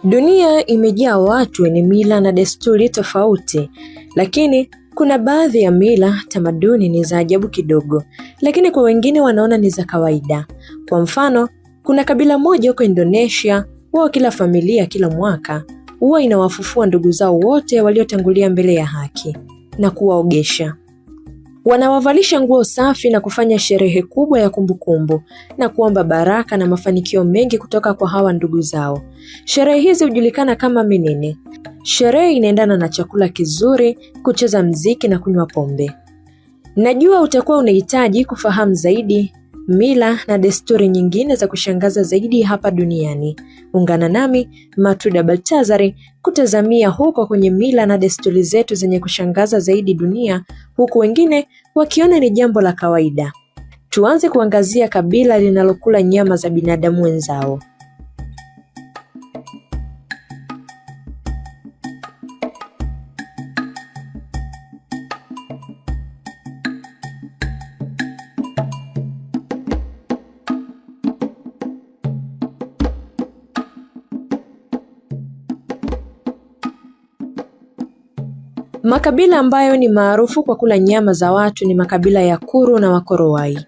Dunia imejaa watu wenye mila na desturi tofauti, lakini kuna baadhi ya mila, tamaduni ni za ajabu kidogo, lakini kwa wengine wanaona ni za kawaida. Kwa mfano, kuna kabila moja huko Indonesia, wao kila familia kila mwaka huwa inawafufua ndugu zao wote waliotangulia mbele ya haki na kuwaogesha. Wanawavalisha nguo safi na kufanya sherehe kubwa ya kumbukumbu na kuomba baraka na mafanikio mengi kutoka kwa hawa ndugu zao. Sherehe hizi hujulikana kama menene. Sherehe inaendana na chakula kizuri, kucheza mziki na kunywa pombe. Najua utakuwa unahitaji kufahamu zaidi mila na desturi nyingine za kushangaza zaidi hapa duniani. Ungana nami Matilda Baltazari kutazamia huko kwenye mila na desturi zetu zenye kushangaza zaidi dunia, huku wengine wakiona ni jambo la kawaida. Tuanze kuangazia kabila linalokula nyama za binadamu wenzao. Makabila ambayo ni maarufu kwa kula nyama za watu ni makabila ya Kuru na Wakorowai.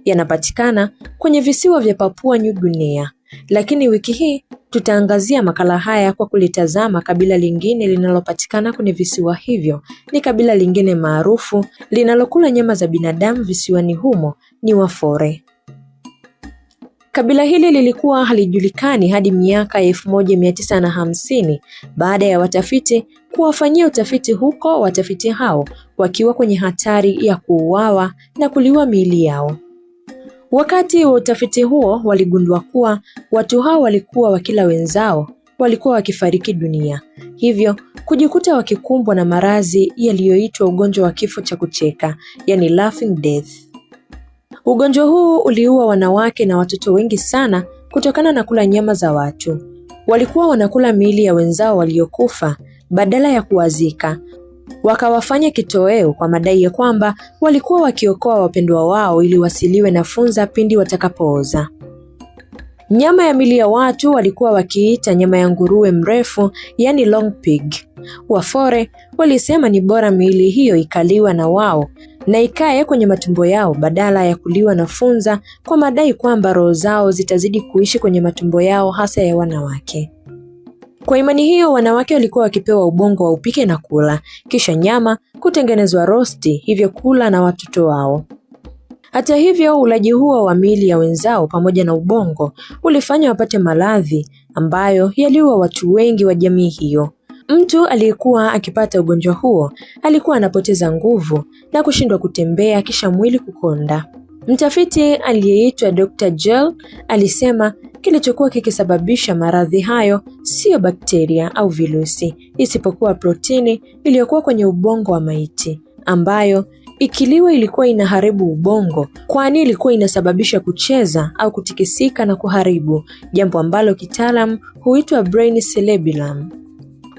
Yanapatikana kwenye visiwa vya Papua New Guinea. Lakini wiki hii tutaangazia makala haya kwa kulitazama kabila lingine linalopatikana kwenye visiwa hivyo. Ni kabila lingine maarufu linalokula nyama za binadamu visiwani humo, ni Wafore. Kabila hili lilikuwa halijulikani hadi miaka 1950 baada ya watafiti kuwafanyia utafiti huko, watafiti hao wakiwa kwenye hatari ya kuuawa na kuliwa miili yao. Wakati wa utafiti huo waligundua kuwa watu hao walikuwa wakila wenzao, walikuwa wakifariki dunia, hivyo kujikuta wakikumbwa na maradhi yaliyoitwa ugonjwa wa kifo cha kucheka, yani laughing death. Ugonjwa huu uliua wanawake na watoto wengi sana kutokana na kula nyama za watu. Walikuwa wanakula miili ya wenzao waliokufa badala ya kuwazika. Wakawafanya kitoweo kwa madai ya kwamba walikuwa wakiokoa wapendwa wao ili wasiliwe na funza pindi watakapooza. Nyama ya miili ya watu walikuwa wakiita nyama ya nguruwe mrefu, yani long pig. Wafore walisema ni bora miili hiyo ikaliwa na wao na ikae kwenye matumbo yao badala ya kuliwa na funza, kwa madai kwamba roho zao zitazidi kuishi kwenye matumbo yao, hasa ya wanawake. Kwa imani hiyo, wanawake walikuwa wakipewa ubongo wa upike na kula, kisha nyama kutengenezwa rosti, hivyo kula na watoto wao. Hata hivyo, ulaji huo wa miili ya wenzao pamoja na ubongo ulifanya wapate maradhi ambayo yaliua watu wengi wa jamii hiyo. Mtu aliyekuwa akipata ugonjwa huo alikuwa anapoteza nguvu na kushindwa kutembea, kisha mwili kukonda. Mtafiti aliyeitwa Dr. Gell alisema kilichokuwa kikisababisha maradhi hayo sio bakteria au virusi, isipokuwa protini iliyokuwa kwenye ubongo wa maiti, ambayo ikiliwa ilikuwa inaharibu ubongo, kwani ilikuwa inasababisha kucheza au kutikisika na kuharibu, jambo ambalo kitaalamu huitwa brain cerebellum.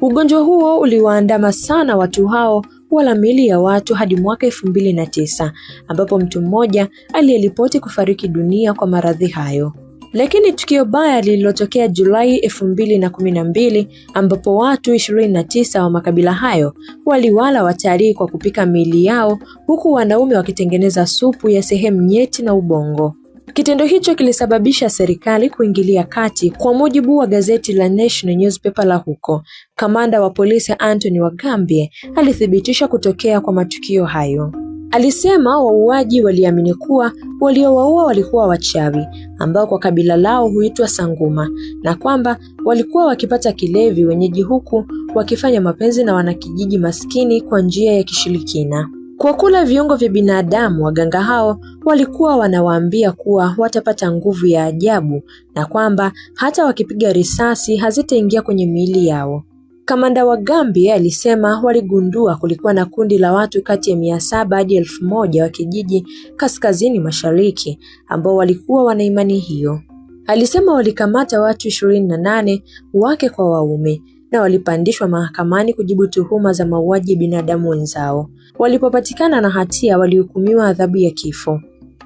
Ugonjwa huo uliwaandama sana watu hao wala miili ya watu hadi mwaka 2009 ambapo mtu mmoja aliyeripoti kufariki dunia kwa maradhi hayo. Lakini tukio baya lililotokea Julai 2012 ambapo watu 29 wa makabila hayo waliwala watalii kwa kupika miili yao, huku wanaume wakitengeneza supu ya sehemu nyeti na ubongo. Kitendo hicho kilisababisha serikali kuingilia kati. Kwa mujibu wa gazeti la National Newspaper la huko, kamanda wa polisi Anthony Wagambie alithibitisha kutokea kwa matukio hayo. Alisema wauaji waliamini kuwa waliowaua walikuwa wachawi ambao kwa kabila lao huitwa Sanguma, na kwamba walikuwa wakipata kilevi wenyeji huku wakifanya mapenzi na wanakijiji maskini kwa njia ya kishirikina. Kwa kula viungo vya binadamu, waganga hao walikuwa wanawaambia kuwa watapata nguvu ya ajabu na kwamba hata wakipiga risasi hazitaingia kwenye miili yao. Kamanda wa Gambia alisema waligundua kulikuwa na kundi la watu kati ya 700 hadi 1000 wa kijiji kaskazini mashariki ambao walikuwa wana imani hiyo. Alisema walikamata watu 28 wake kwa waume na walipandishwa mahakamani kujibu tuhuma za mauaji binadamu wenzao. Walipopatikana na hatia walihukumiwa adhabu ya kifo.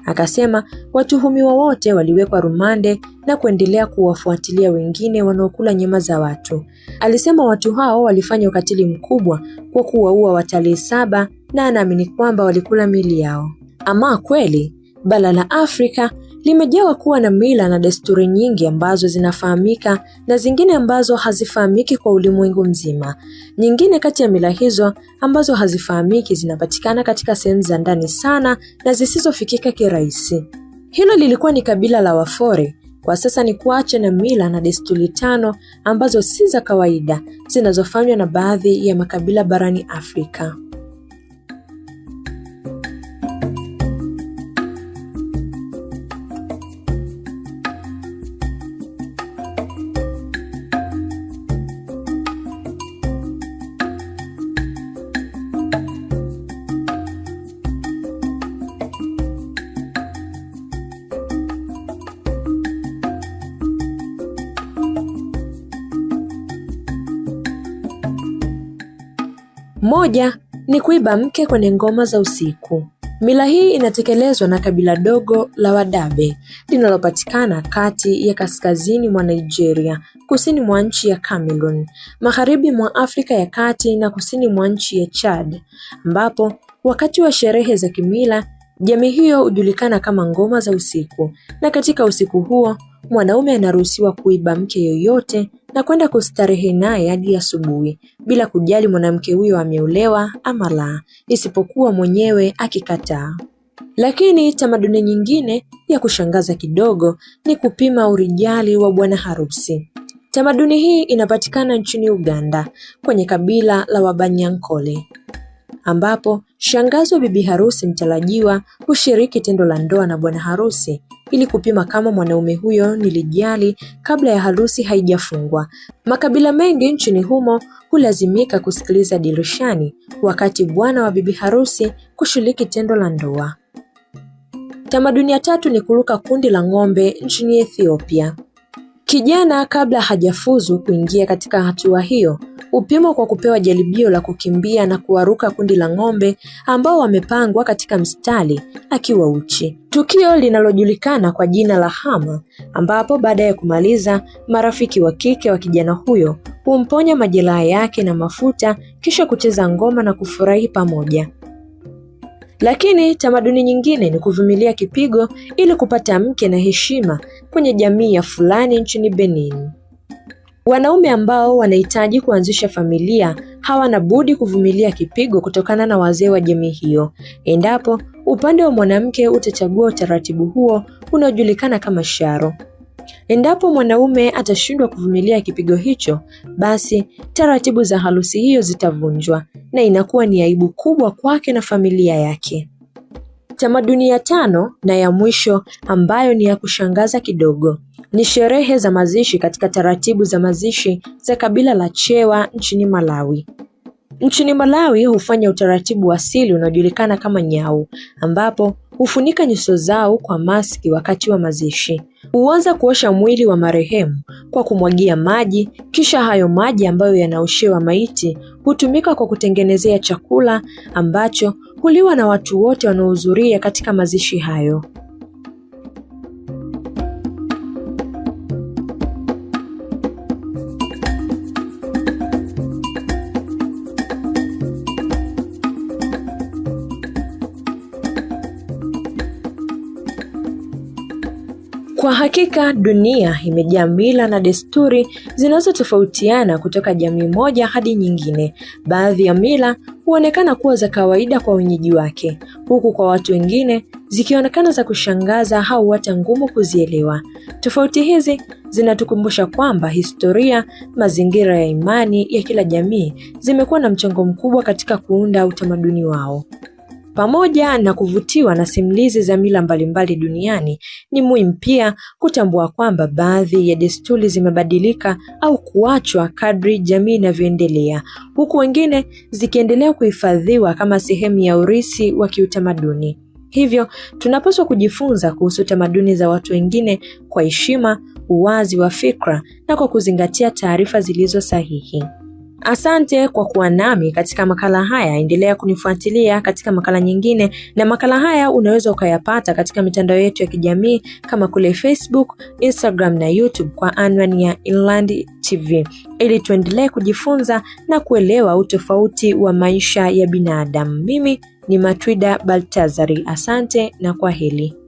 Akasema watuhumiwa wote waliwekwa rumande na kuendelea kuwafuatilia wengine wanaokula nyama za watu. Alisema watu hao walifanya ukatili mkubwa kwa kuwaua watalii 7 na anaamini kwamba walikula miili yao. Ama kweli, bara la Afrika limejawa kuwa na mila na desturi nyingi ambazo zinafahamika na zingine ambazo hazifahamiki kwa ulimwengu mzima. Nyingine kati ya mila hizo ambazo hazifahamiki zinapatikana katika sehemu za ndani sana na zisizofikika kirahisi. Hilo lilikuwa ni kabila la Wafore. Kwa sasa ni kuacha na mila na desturi 5 ambazo si za kawaida zinazofanywa na baadhi ya makabila barani Afrika. Moja ni kuiba mke kwenye ngoma za usiku. Mila hii inatekelezwa na kabila dogo la Wadabe linalopatikana kati ya kaskazini mwa Nigeria, kusini mwa nchi ya Cameroon, magharibi mwa Afrika ya Kati na kusini mwa nchi ya Chad, ambapo wakati wa sherehe za kimila jamii hiyo hujulikana kama ngoma za usiku, na katika usiku huo mwanaume anaruhusiwa kuiba mke yoyote na kwenda kustarehe naye hadi asubuhi bila kujali mwanamke huyo ameolewa ama la, isipokuwa mwenyewe akikataa. Lakini tamaduni nyingine ya kushangaza kidogo ni kupima urijali wa bwana harusi. Tamaduni hii inapatikana nchini Uganda kwenye kabila la Wabanyankole, ambapo shangazi wa bibi harusi mtarajiwa hushiriki tendo la ndoa na bwana harusi ili kupima kama mwanaume huyo ni lijali kabla ya harusi haijafungwa. Makabila mengi nchini humo hulazimika kusikiliza dirishani wakati bwana wa bibi harusi kushiriki tendo la ndoa. Tamaduni ya 3 ni kuruka kundi la ng'ombe nchini Ethiopia. Kijana kabla hajafuzu kuingia katika hatua hiyo upimwa kwa kupewa jaribio la kukimbia na kuwaruka kundi la ng'ombe ambao wamepangwa katika mstari akiwa uchi. Tukio linalojulikana kwa jina la hama, ambapo baada ya kumaliza marafiki wa kike wa kijana huyo humponya majeraha yake na mafuta kisha kucheza ngoma na kufurahi pamoja. Lakini tamaduni nyingine ni kuvumilia kipigo ili kupata mke na heshima kwenye jamii ya Fulani nchini Benin. Wanaume ambao wanahitaji kuanzisha familia hawana budi kuvumilia kipigo kutokana na wazee wa jamii hiyo, endapo upande wa mwanamke utachagua utaratibu huo unaojulikana kama sharo. Endapo mwanaume atashindwa kuvumilia kipigo hicho, basi taratibu za harusi hiyo zitavunjwa na inakuwa ni aibu kubwa kwake na familia yake. Tamaduni ya 5 na ya mwisho ambayo ni ya kushangaza kidogo ni sherehe za mazishi katika taratibu za mazishi za kabila la Chewa nchini Malawi. Nchini Malawi hufanya utaratibu asili unaojulikana kama nyau, ambapo hufunika nyuso zao kwa maski wakati wa mazishi. Huanza kuosha mwili wa marehemu kwa kumwagia maji, kisha hayo maji ambayo yanaoshewa maiti hutumika kwa kutengenezea chakula ambacho huliwa na watu wote wanaohudhuria katika mazishi hayo. Kwa hakika dunia imejaa mila na desturi zinazotofautiana kutoka jamii moja hadi nyingine. Baadhi ya mila huonekana kuwa za kawaida kwa wenyeji wake, huku kwa watu wengine zikionekana za kushangaza au hata ngumu kuzielewa. Tofauti hizi zinatukumbusha kwamba historia, mazingira ya imani ya kila jamii zimekuwa na mchango mkubwa katika kuunda utamaduni wao. Pamoja na kuvutiwa na simulizi za mila mbalimbali duniani, ni muhimu pia kutambua kwamba baadhi ya desturi zimebadilika au kuachwa kadri jamii inavyoendelea, huku wengine zikiendelea kuhifadhiwa kama sehemu ya urithi wa kiutamaduni. Hivyo, tunapaswa kujifunza kuhusu tamaduni za watu wengine kwa heshima, uwazi wa fikra na kwa kuzingatia taarifa zilizo sahihi. Asante kwa kuwa nami katika makala haya. Endelea kunifuatilia katika makala nyingine, na makala haya unaweza ukayapata katika mitandao yetu ya kijamii kama kule Facebook, Instagram na YouTube kwa anwani ya Inland TV, ili tuendelee kujifunza na kuelewa utofauti wa maisha ya binadamu. Mimi ni Matrida Baltazari. Asante na kwaheri.